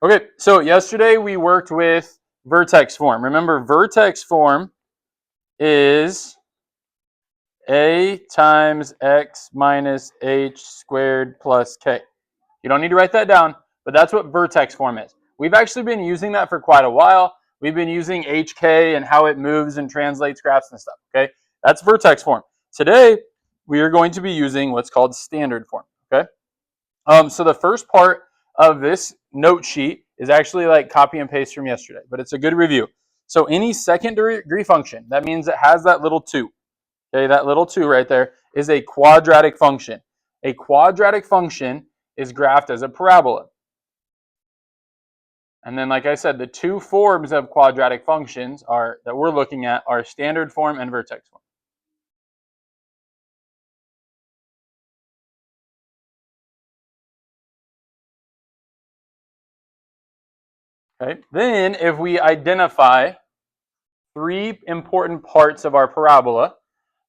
Okay, so yesterday we worked with vertex form. Remember, vertex form is a times x minus h squared plus k. You don't need to write that down, but that's what vertex form is. We've actually been using that for quite a while. We've been using HK and how it moves and translates graphs and stuff, okay? That's vertex form. Today, we are going to be using what's called standard form, okay? So the first part of this note sheet is actually like copy and paste from yesterday, but it's a good review. So any second degree function, that means it has that little 2. Okay, that little 2 right there is a quadratic function. A quadratic function is graphed as a parabola. And then, like I said, the two forms of quadratic functions that we're looking at are standard form and vertex form. Okay. Then if we identify 3 important parts of our parabola,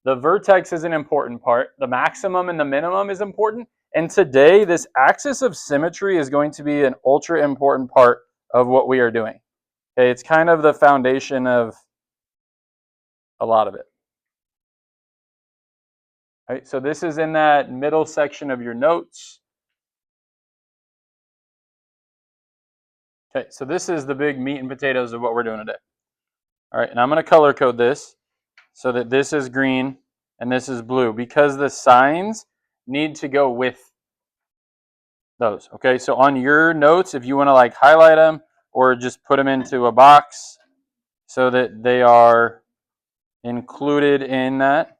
the vertex is an important part, the maximum and the minimum is important, and today this axis of symmetry is going to be an ultra important part of what we are doing. Okay, it's kind of the foundation of a lot of it. All right, so this is in that middle section of your notes. Okay, so this is the big meat and potatoes of what we're doing today. All right, and I'm going to color code this so that this is green and this is blue because the signs need to go with those. Okay, so on your notes, if you want to like highlight them or just put them into a box so that they are included in that.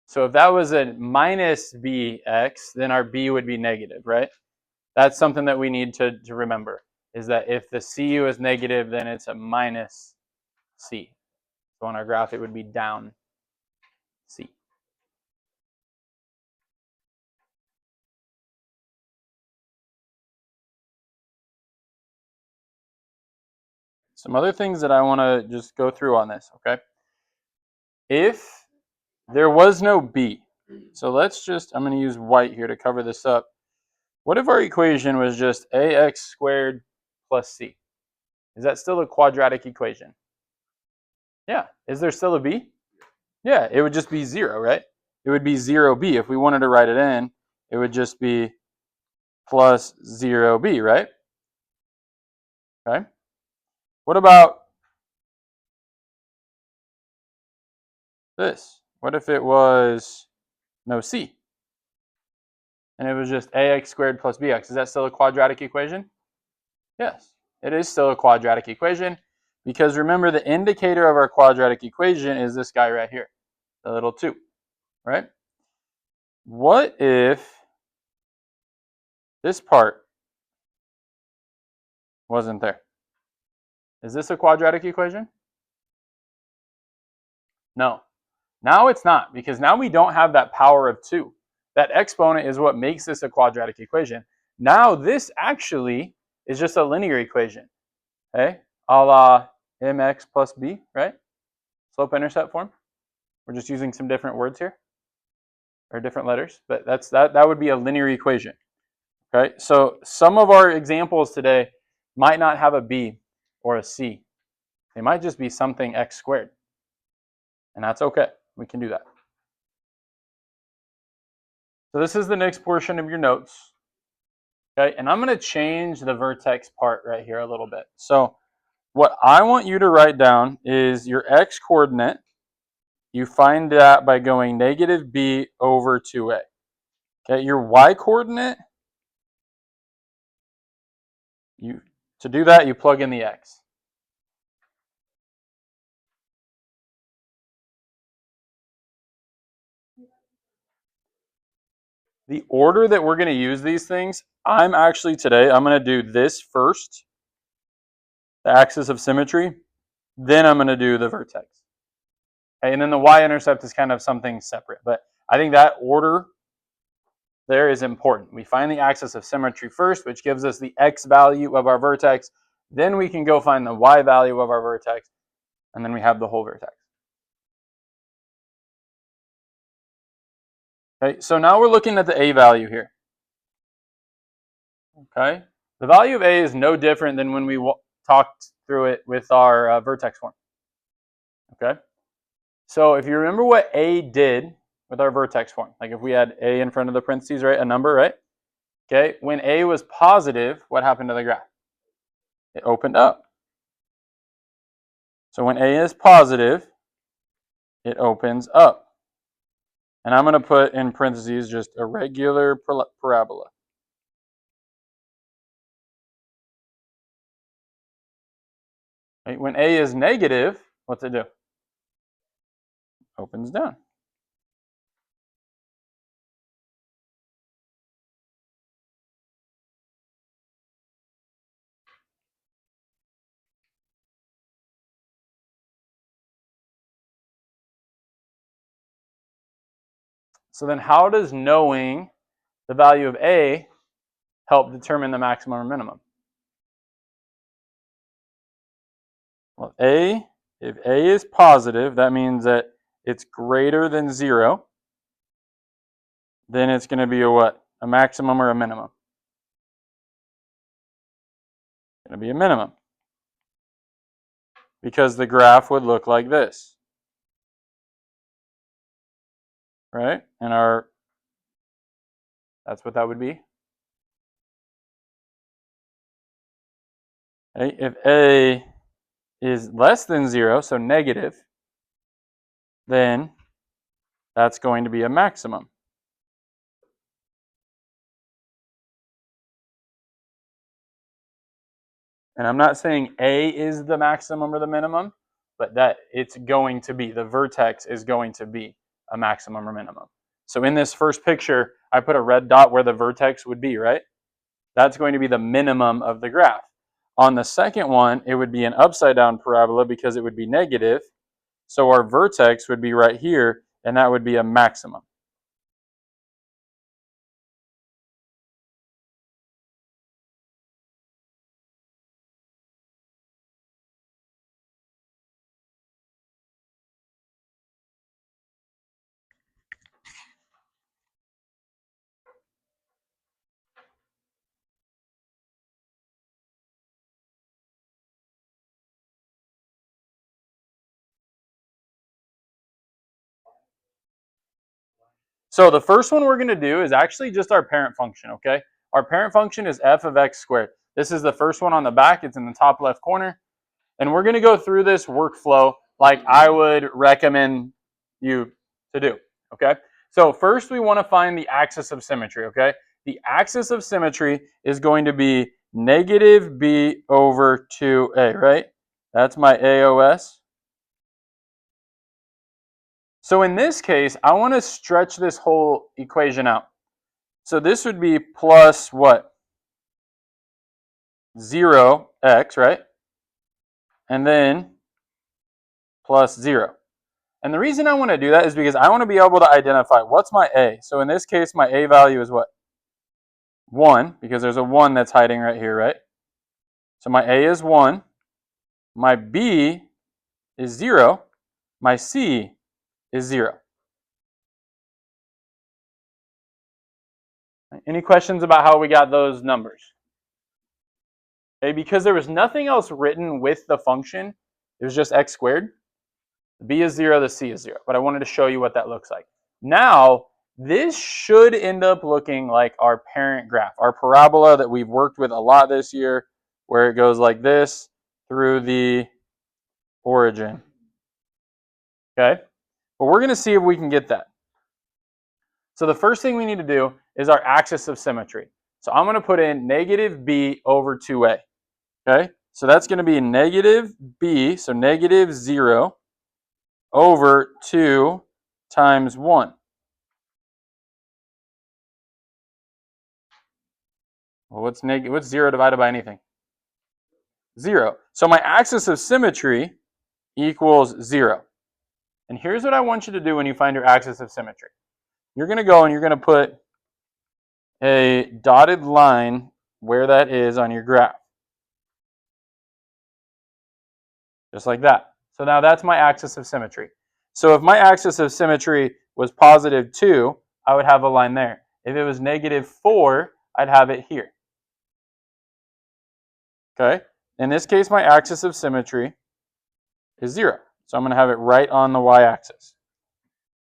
So if that was a minus bx, then our b would be negative, right? That's something that we need to remember, is that if the cu is negative, then it's a minus c. So on our graph, it would be down c. Some other things that I want to just go through on this, okay? If there was no b, so I'm going to use white here to cover this up. What if our equation was just ax squared plus c? Is that still a quadratic equation? Yeah. Is there still a b? Yeah, it would just be 0, right? It would be 0b. If we wanted to write it in, it would just be plus 0b, right? Okay. What about this? What if it was no c? And it was just ax squared plus bx. Is that still a quadratic equation? Yes, it is still a quadratic equation because remember the indicator of our quadratic equation is this guy right here, the little 2, right? What if this part wasn't there? Is this a quadratic equation? No. Now it's not, because now we don't have that power of 2. That exponent is what makes this a quadratic equation. Now this actually is just a linear equation, okay? A la mx plus b, right? Slope-intercept form. We're just using some different words here, or different letters, but that would be a linear equation, okay? So some of our examples today might not have a b or a c. They might just be something x squared, and that's okay. We can do that. So this is the next portion of your notes. Okay, and I'm going to change the vertex part right here a little bit. So what I want you to write down is your x coordinate. You find that by going negative b over 2a. Okay, your y coordinate, to do that, you plug in the x. The order that we're going to use these things, I'm going to do this first, the axis of symmetry, then I'm going to do the vertex. Okay, and then the y-intercept is kind of something separate, but I think that order there is important. We find the axis of symmetry first, which gives us the x value of our vertex. Then we can go find the y value of our vertex, and then we have the whole vertex. Okay, so now we're looking at the a value here. Okay, the value of a is no different than when we talked through it with our vertex form. Okay, so if you remember what a did with our vertex form, like if we had a in front of the parentheses, right, a number, right? Okay, when a was positive, what happened to the graph? It opened up. So when a is positive, it opens up. And I'm going to put in parentheses just a regular parabola. Right? When a is negative, what's it do? Opens down. So then how does knowing the value of a help determine the maximum or minimum? Well, if a is positive, that means that it's greater than 0. Then it's going to be a what? A maximum or a minimum? It's going to be a minimum. Because the graph would look like this. Right? And that's what that would be. Okay? If a is less than 0, so negative, then that's going to be a maximum. And I'm not saying a is the maximum or the minimum, but that it's going to be, the vertex is going to be a maximum or minimum. So in this first picture, I put a red dot where the vertex would be, right? That's going to be the minimum of the graph. On the second one, it would be an upside down parabola because it would be negative. So our vertex would be right here, and that would be a maximum. So the first one we're going to do is actually just our parent function, okay? Our parent function is f of x squared. This is the first one on the back. It's in the top left corner. And we're going to go through this workflow like I would recommend you to do, okay? So first we want to find the axis of symmetry, okay? The axis of symmetry is going to be negative b over 2a, right? That's my AOS. So in this case, I want to stretch this whole equation out. So this would be plus what? 0x, right? And then plus 0. And the reason I want to do that is because I want to be able to identify what's my a. So in this case, my a value is what? 1, because there's a 1 that's hiding right here, right? So my a is 1. My b is 0. My c is 0. Any questions about how we got those numbers? Okay, because there was nothing else written with the function. It was just x squared. The b is 0, the c is 0. But I wanted to show you what that looks like. Now, this should end up looking like our parent graph, our parabola that we've worked with a lot this year, where it goes like this through the origin. Okay? But we're going to see if we can get that. So the first thing we need to do is our axis of symmetry. So I'm going to put in negative b over 2a. Okay? So that's going to be negative b, so negative 0, over 2 times 1. Well, what's 0 divided by anything? 0. So my axis of symmetry equals 0. And here's what I want you to do when you find your axis of symmetry. You're going to go and you're going to put a dotted line where that is on your graph. Just like that. So now that's my axis of symmetry. So if my axis of symmetry was positive 2, I would have a line there. If it was -4, I'd have it here. Okay? In this case, my axis of symmetry is 0. So I'm going to have it right on the y-axis.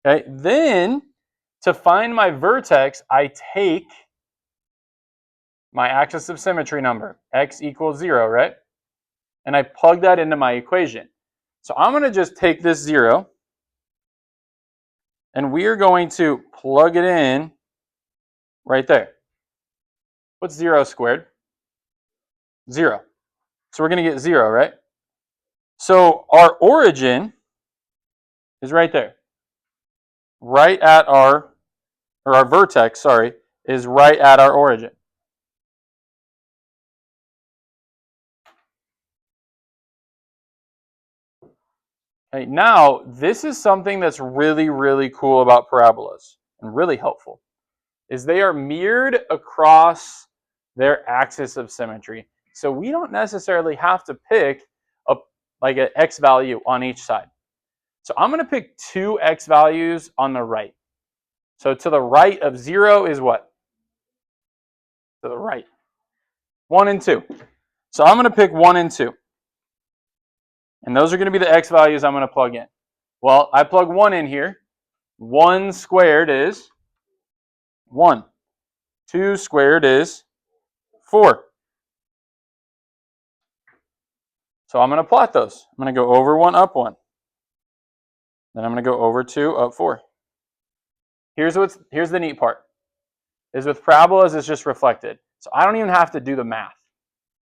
Okay? Then, to find my vertex, I take my axis of symmetry number, x equals 0, right? And I plug that into my equation. So I'm going to just take this 0, and we are going to plug it in right there. What's 0 squared? 0. So we're going to get 0, right? So our origin is right there. Right at our vertex, sorry, is right at our origin. Okay, now, this is something that's really, really cool about parabolas and really helpful, is they are mirrored across their axis of symmetry. So we don't necessarily have to pick like an x value on each side. So I'm going to pick 2 x values on the right. So to the right of 0 is what? To the right. 1 and 2. So I'm going to pick 1 and 2. And those are going to be the x values I'm going to plug in. Well, I plug 1 in here. 1 squared is 1. 2 squared is 4. So I'm going to plot those. I'm going to go over 1, up 1. Then I'm going to go over 2, up 4. Here's the neat part. Is with parabolas, it's just reflected. So I don't even have to do the math.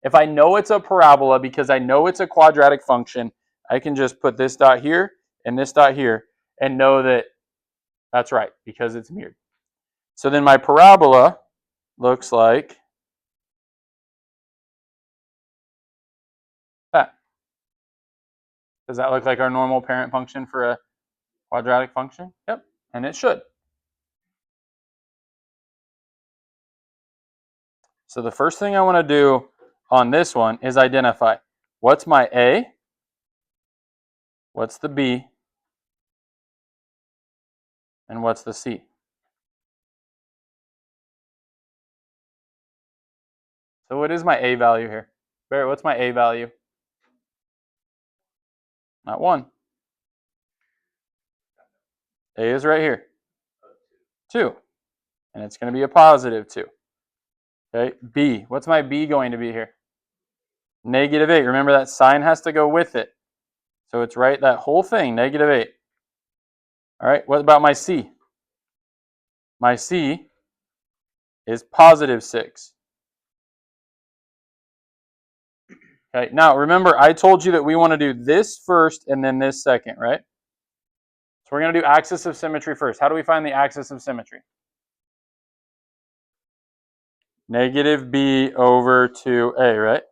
If I know it's a parabola because I know it's a quadratic function, I can just put this dot here and this dot here and know that that's right because it's mirrored. So then my parabola looks like that. Does that look like our normal parent function for a quadratic function? Yep, and it should. So the first thing I want to do on this one is identify what's my A, what's the B, and what's the C. So what is my A value here? Barrett, what's my A value? Not 1. A is right here. 2. And it's going to be a positive 2. Okay, B. What's my B going to be here? -8. Remember that sign has to go with it. So it's right, that whole thing, -8. All right, what about my C? My C is +6. Okay, now remember I told you that we want to do this first and then this second, right? So we're going to do axis of symmetry first. How do we find the axis of symmetry? -b over 2a, right?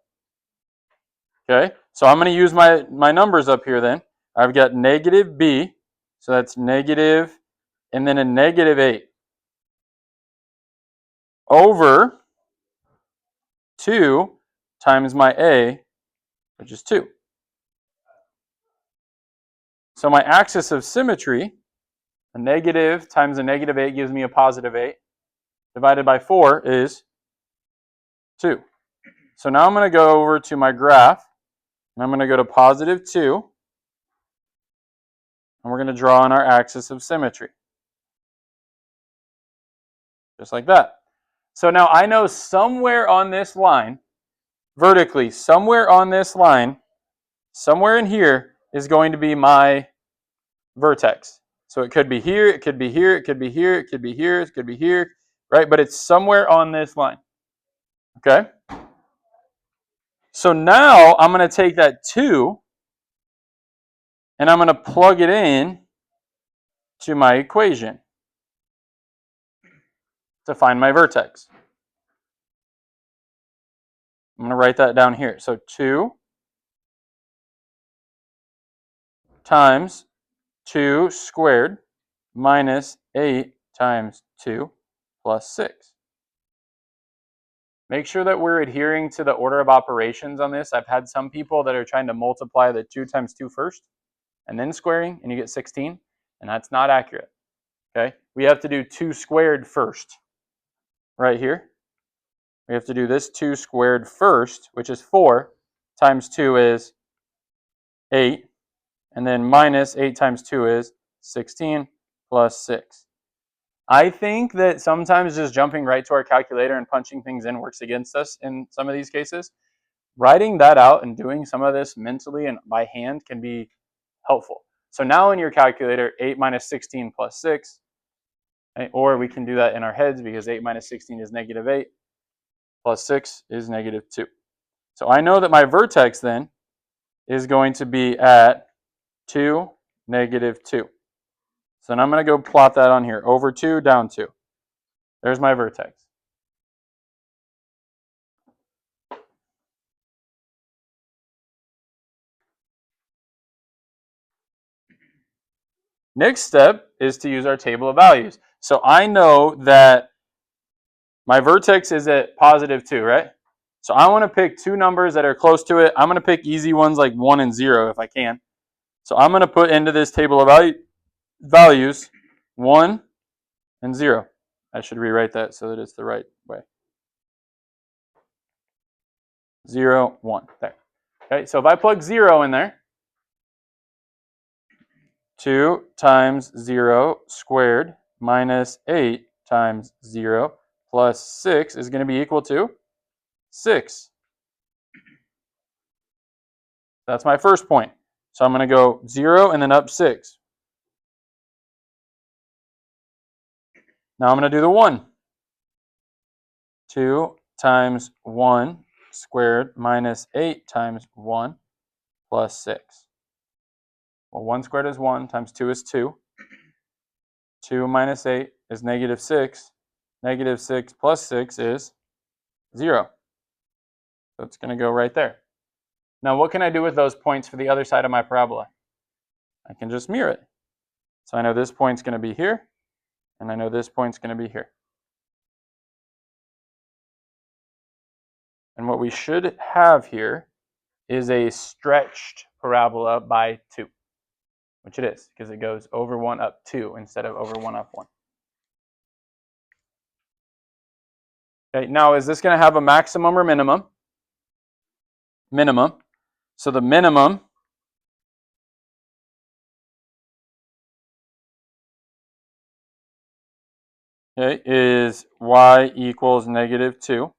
Okay, so I'm going to use my numbers up here then. I've got -b, so that's negative, and then a -8 over 2 times my a, which is 2. So my axis of symmetry, a negative times a -8 gives me a +8, divided by 4 is 2. So now I'm going to go over to my graph, and I'm going to go to +2, and we're going to draw on our axis of symmetry. Just like that. So now I know somewhere on this line, vertically, somewhere on this line, somewhere in here is going to be my vertex. So it could be here, it could be here, it could be here, it could be here, it could be here, right? But it's somewhere on this line. Okay? So now I'm going to take that 2 and I'm going to plug it in to my equation to find my vertex. I'm going to write that down here. So 2 times 2 squared minus 8 times 2 plus 6. Make sure that we're adhering to the order of operations on this. I've had some people that are trying to multiply the 2 times 2 first and then squaring, and you get 16, and that's not accurate. Okay, we have to do 2 squared first. Right here, we have to do this 2 squared first, which is 4, times 2 is 8, and then minus 8 times 2 is 16, plus 6. I think that sometimes just jumping right to our calculator and punching things in works against us in some of these cases. Writing that out and doing some of this mentally and by hand can be helpful. So now in your calculator, 8 minus 16 plus 6, right? Or we can do that in our heads because 8 minus 16 is negative 8, plus 6 is negative 2. So I know that my vertex then is going to be at 2, negative 2. So then I'm going to go plot that on here. Over 2, down 2. There's my vertex. Next step is to use our table of values. So I know that my vertex is at positive 2, right? So I want to pick 2 numbers that are close to it. I'm going to pick easy ones like 1 and 0 if I can. So I'm going to put into this table of values 1 and 0. I should rewrite that so that it's the right way. 0, 1. There. Okay, so if I plug 0 in there, 2 times 0 squared minus 8 times 0 plus 6 is going to be equal to 6. That's my first point. So I'm going to go 0 and then up 6. Now I'm going to do the 1. 2 times 1 squared minus 8 times 1 plus 6. Well, 1 squared is 1 times 2 is 2. 2 minus 8 is negative 6. Negative 6 plus 6 is 0. So it's going to go right there. Now what can I do with those points for the other side of my parabola? I can just mirror it. So I know this point's going to be here, and I know this point's going to be here. And what we should have here is a stretched parabola by 2, which it is, because it goes over 1 up 2 instead of over 1 up 1. Okay, now is this going to have a maximum or minimum? Minimum. So the minimum is y equals negative 2.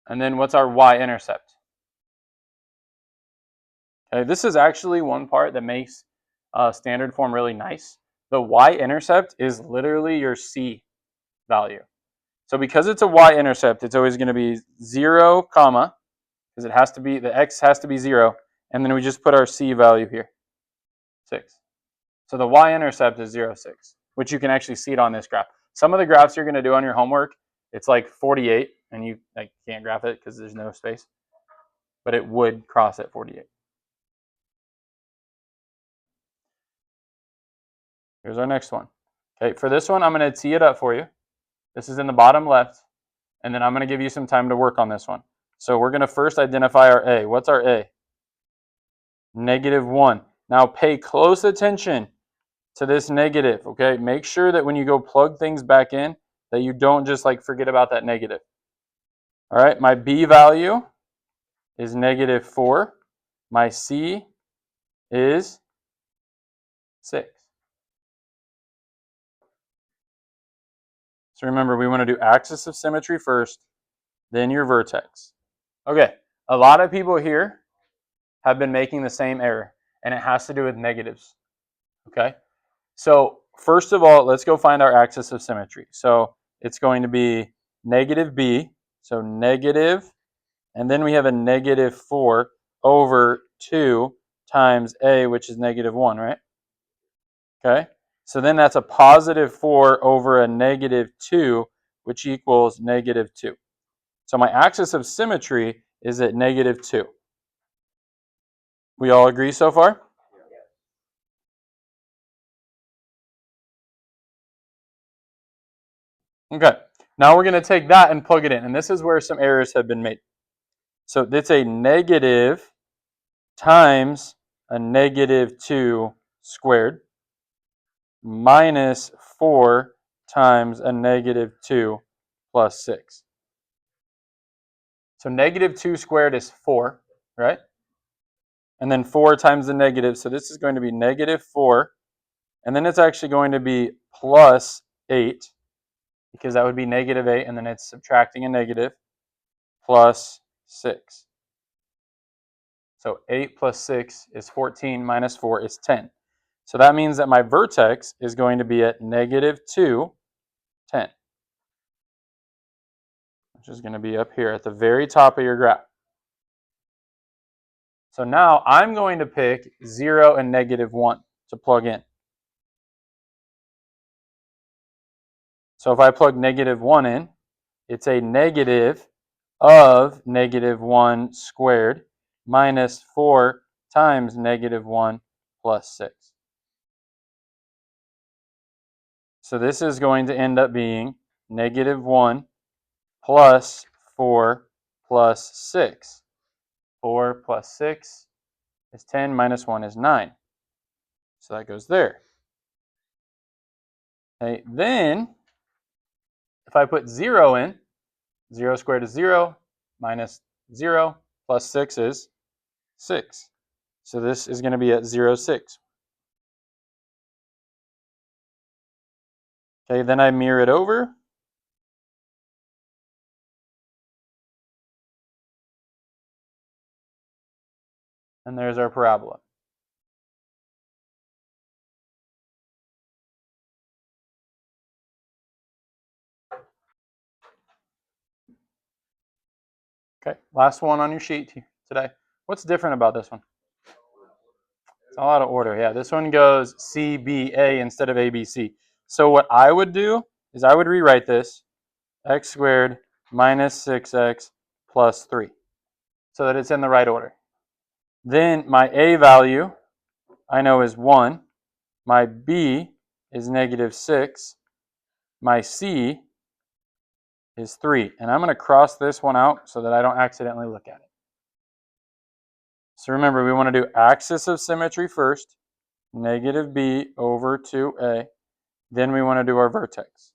And then what's our y-intercept? Okay, this is actually one part that makes standard form really nice. The y-intercept is literally your c value. So because it's a y-intercept, it's always going to be 0, comma, because it has to be, the x has to be 0, and then we just put our c value here, 6. So the y-intercept is 0, 6, which you can actually see it on this graph. Some of the graphs you're going to do on your homework, it's like 48, and you can't graph it because there's no space, but it would cross at 48. Here's our next one. Okay, for this one, I'm going to tee it up for you. This is in the bottom left, and then I'm going to give you some time to work on this one. So we're going to first identify our a. What's our a? Negative 1. Now pay close attention to this negative, okay? Make sure that when you go plug things back in, that you don't just like forget about that negative. All right, my b value is negative 4. My c is 6. So remember, we want to do axis of symmetry first, then your vertex. Okay, a lot of people here have been making the same error, and it has to do with negatives, okay? So first of all, let's go find our axis of symmetry. So it's going to be negative b, so negative, and then we have a negative 4 over 2 times a, which is negative 1, right? Okay, so then that's a positive 4 over a negative 2, which equals negative 2. So my axis of symmetry is at negative 2. We all agree so far? Okay, now we're going to take that and plug it in. And this is where some errors have been made. So it's a negative times a negative 2 squared. minus 4 times a negative 2 plus 6. So negative 2 squared is 4, right? And then 4 times the negative, so this is going to be negative 4. And then it's actually going to be plus 8, because that would be negative 8, and then it's subtracting a negative, plus 6. So 8 plus 6 is 14, minus 4 is 10. So that means that my vertex is going to be at negative 2, 10. Which is going to be up here at the very top of your graph. So now I'm going to pick 0 and negative 1 to plug in. So if I plug negative 1 in, it's a negative of negative 1 squared minus 4 times negative 1 plus 6. So this is going to end up being negative 1 plus 4 plus 6. 4 plus 6 is 10, minus 1 is 9. So that goes there. Okay, then, if I put 0 in, 0 squared is 0, minus 0 plus 6 is 6. So this is going to be at 0, 6. Okay, then I mirror it over. And there's our parabola. Okay, last one on your sheet today. What's different about this one? It's all out of order. Yeah, this one goes C, B, A instead of A, B, C. So what I would do is I would rewrite this x squared minus 6x plus 3 so that it's in the right order. Then my A value I know is 1. My B is negative 6. My C is 3. And I'm going to cross this one out so that I don't accidentally look at it. So remember, we want to do axis of symmetry first, negative B over 2A. Then we want to do our vertex.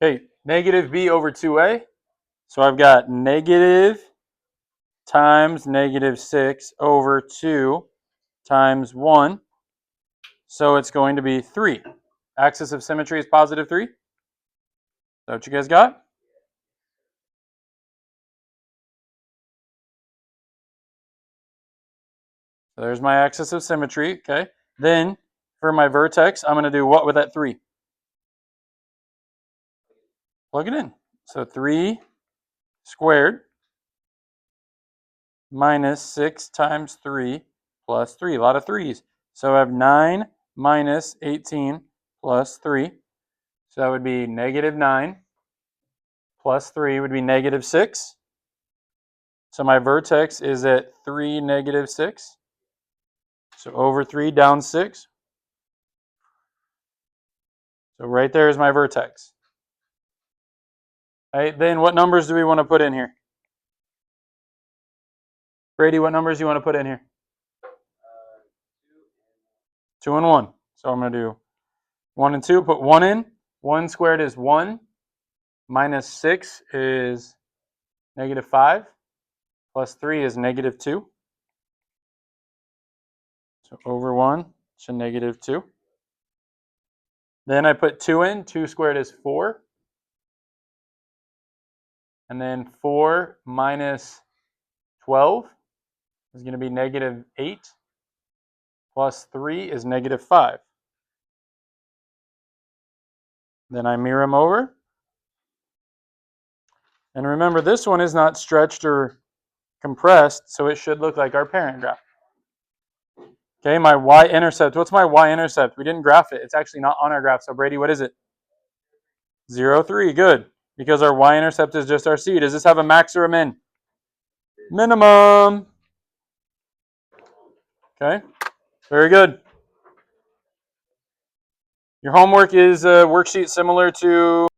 Okay, negative B over 2A. So I've got negative times negative 6 over 2 times 1. So it's going to be 3. Axis of symmetry is positive 3. Is that what you guys got? So there's my axis of symmetry, okay? Then for my vertex, I'm going to do what with that 3? Plug it in. So 3 squared minus 6 times 3 plus 3. A lot of 3's. So I have 9 minus 18 plus 3. So that would be negative 9 plus 3 would be negative 6. So my vertex is at 3, negative 6. So over 3, down 6. So right there is my vertex. All right, then what numbers do we want to put in here? Brady, what numbers do you want to put in here? 2 and 1. So I'm going to do 1 and 2. Put 1 in. 1 squared is 1. Minus 6 is negative 5. Plus 3 is negative 2. So over 1 to negative 2. Then I put 2 in. 2 squared is 4. And then 4 minus 12 is going to be negative 8. Plus 3 is negative 5. Then I mirror them over. And remember, this one is not stretched or compressed, so it should look like our parent graph. Okay, my y-intercept. What's my y-intercept? We didn't graph it. It's actually not on our graph. So Brady, what is it? 0, 3. Good. Because our y-intercept is just our c. Does this have a max or a min? Minimum. Okay, very good. Your homework is a worksheet similar to